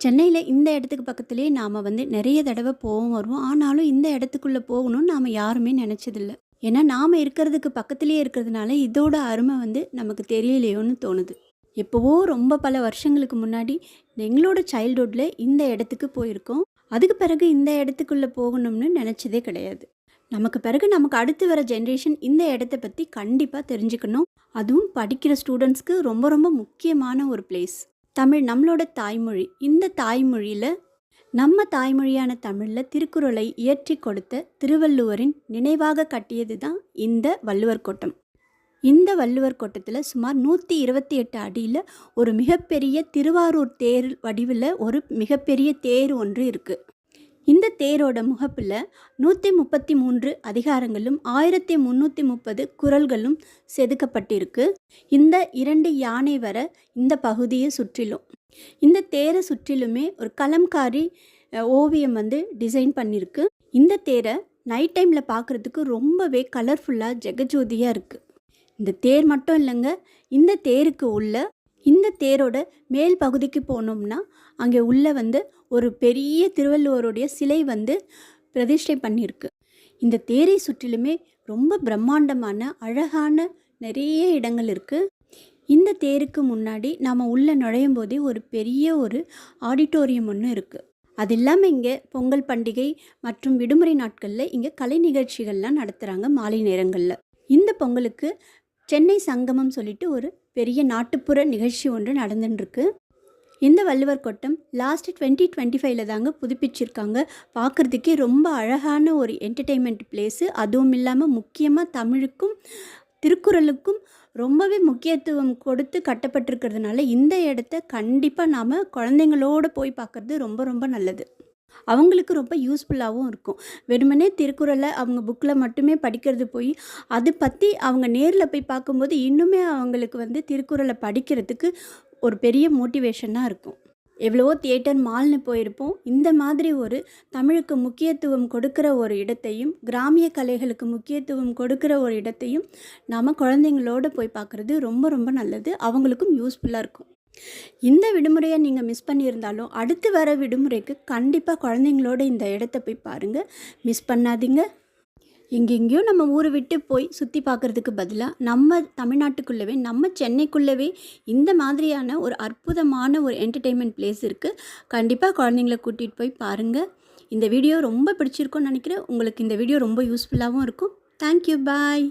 சென்னையில் இந்த இடத்துக்கு பக்கத்துலேயே நாம் நிறைய தடவை போவோம் வருவோம். ஆனாலும் இந்த இடத்துக்குள்ளே போகணும்னு நாம் யாருமே நினச்சதில்ல. ஏன்னா நாம் இருக்கிறதுக்கு பக்கத்துலேயே இருக்கிறதுனால இதோட அருமை நமக்கு தெரியலையோன்னு தோணுது. எப்போவோ ரொம்ப பல வருஷங்களுக்கு முன்னாடி எங்களோட சைல்ட்ஹுட்டில் இந்த இடத்துக்கு போயிருக்கோம். அதுக்கு பிறகு இந்த இடத்துக்குள்ளே போகணும்னு நினச்சதே கிடையாது. நமக்கு பிறகு நமக்கு அடுத்து வர ஜென்ரேஷன் இந்த இடத்த பற்றி கண்டிப்பாக தெரிஞ்சுக்கணும். அதுவும் படிக்கிற ஸ்டூடெண்ட்ஸ்க்கு ரொம்ப ரொம்ப முக்கியமான ஒரு பிளேஸ். தமிழ் நம்மளோட தாய்மொழி. இந்த தாய்மொழியில் நம்ம தாய்மொழியான தமிழில் திருக்குறளை இயற்றி கொடுத்த திருவள்ளுவரின் நினைவாக கட்டியது தான் இந்த வள்ளுவர் கோட்டம். இந்த வள்ளுவர் கோட்டத்தில் சுமார் 128 அடியில் ஒரு மிகப்பெரிய திருவாரூர் தேர் வடிவில் ஒரு மிகப்பெரிய தேர் ஒன்று இருக்குது. இந்த தேரோட முகப்பில் 133 அதிகாரங்களும் 1330 குறள்களும் செதுக்கப்பட்டிருக்கு. இந்த 2 யானை வர இந்த பகுதியை சுற்றிலும், இந்த தேரை சுற்றிலுமே ஒரு கலம்காரி ஓவியம் டிசைன் பண்ணியிருக்கு. இந்த தேரை நைட் டைமில் பார்க்குறதுக்கு ரொம்பவே கலர்ஃபுல்லாக ஜெகஜோதியாக இருக்குது. இந்த தேர் மட்டும் இல்லைங்க, இந்த தேருக்கு உள்ள இந்த தேரோட மேல் பகுதிக்கு போனோம்னா அங்கே உள்ள ஒரு பெரிய திருவள்ளுவருடைய சிலை பிரதிஷ்டை பண்ணியிருக்கு. இந்த தேரை சுற்றிலுமே ரொம்ப பிரம்மாண்டமான அழகான நிறைய இடங்கள் இருக்குது. இந்த தேருக்கு முன்னாடி நாம் உள்ளே நுழையும் போதே ஒரு பெரிய ஒரு ஆடிட்டோரியம் ஒன்று இருக்குது. அது இல்லாமல் இங்கே பொங்கல் பண்டிகை மற்றும் விடுமுறை நாட்களில் இங்கே கலை நிகழ்ச்சிகள்லாம் நடத்துகிறாங்க மாலை நேரங்களில். இந்த பொங்கலுக்கு சென்னை சங்கமம் சொல்லிட்டு ஒரு பெரிய நாட்டுப்புற நிகழ்ச்சி ஒன்று நடந்துட்டுருக்கு. இந்த வள்ளுவர் கோட்டம் லாஸ்ட் 2025 தாங்க புதுப்பிச்சிருக்காங்க. பார்க்குறதுக்கே ரொம்ப அழகான ஒரு என்டர்டெயின்மெண்ட் பிளேஸு. அதுவும் இல்லாமல் முக்கியமாக தமிழுக்கும் திருக்குறளுக்கும் ரொம்பவே முக்கியத்துவம் கொடுத்து கட்டப்பட்டிருக்கிறதுனால இந்த இடத்த கண்டிப்பாக நாம் குழந்தைங்களோடு போய் பார்க்குறது ரொம்ப ரொம்ப நல்லது. அவங்களுக்கு ரொம்ப யூஸ்ஃபுல்லாகவும் இருக்கும். வெறுமனே திருக்குறளை அவங்க புக்கில் மட்டுமே படிக்கிறது போய் அது பற்றி அவங்க நேரில் போய் பார்க்கும்போது இன்னுமே அவங்களுக்கு திருக்குறளை படிக்கிறதுக்கு ஒரு பெரிய மோட்டிவேஷனாக இருக்கும். எவ்வளவோ தியேட்டர் மால்னு போயிருப்போம். இந்த மாதிரி ஒரு தமிழுக்கு முக்கியத்துவம் கொடுக்குற ஒரு இடத்தையும் கிராமிய கலைகளுக்கு முக்கியத்துவம் கொடுக்குற ஒரு இடத்தையும் நாம் குழந்தைங்களோடு போய் பார்க்குறது ரொம்ப ரொம்ப நல்லது. அவங்களுக்கும் யூஸ்ஃபுல்லாக இருக்கும். இந்த விடுமுறையை நீங்கள் மிஸ் பண்ணியிருந்தாலும் அடுத்து வர விடுமுறைக்கு கண்டிப்பாக குழந்தைங்களோட இந்த இடத்த போய் பாருங்கள், மிஸ் பண்ணாதீங்க. எங்கெங்கேயோ நம்ம ஊரை விட்டு போய் சுற்றி பார்க்குறதுக்கு பதிலாக நம்ம தமிழ்நாட்டுக்குள்ளவே நம்ம சென்னைக்குள்ளவே இந்த மாதிரியான ஒரு அற்புதமான ஒரு என்டர்டெயின்மெண்ட் பிளேஸ் இருக்குது. கண்டிப்பாக குழந்தைங்கள கூட்டிகிட்டு போய் பாருங்கள். இந்த வீடியோ ரொம்ப பிடிச்சிருக்கும்னு நினைக்கிறேன். உங்களுக்கு இந்த வீடியோ ரொம்ப யூஸ்ஃபுல்லாகவும் இருக்கும். தேங்க்யூ, பாய்.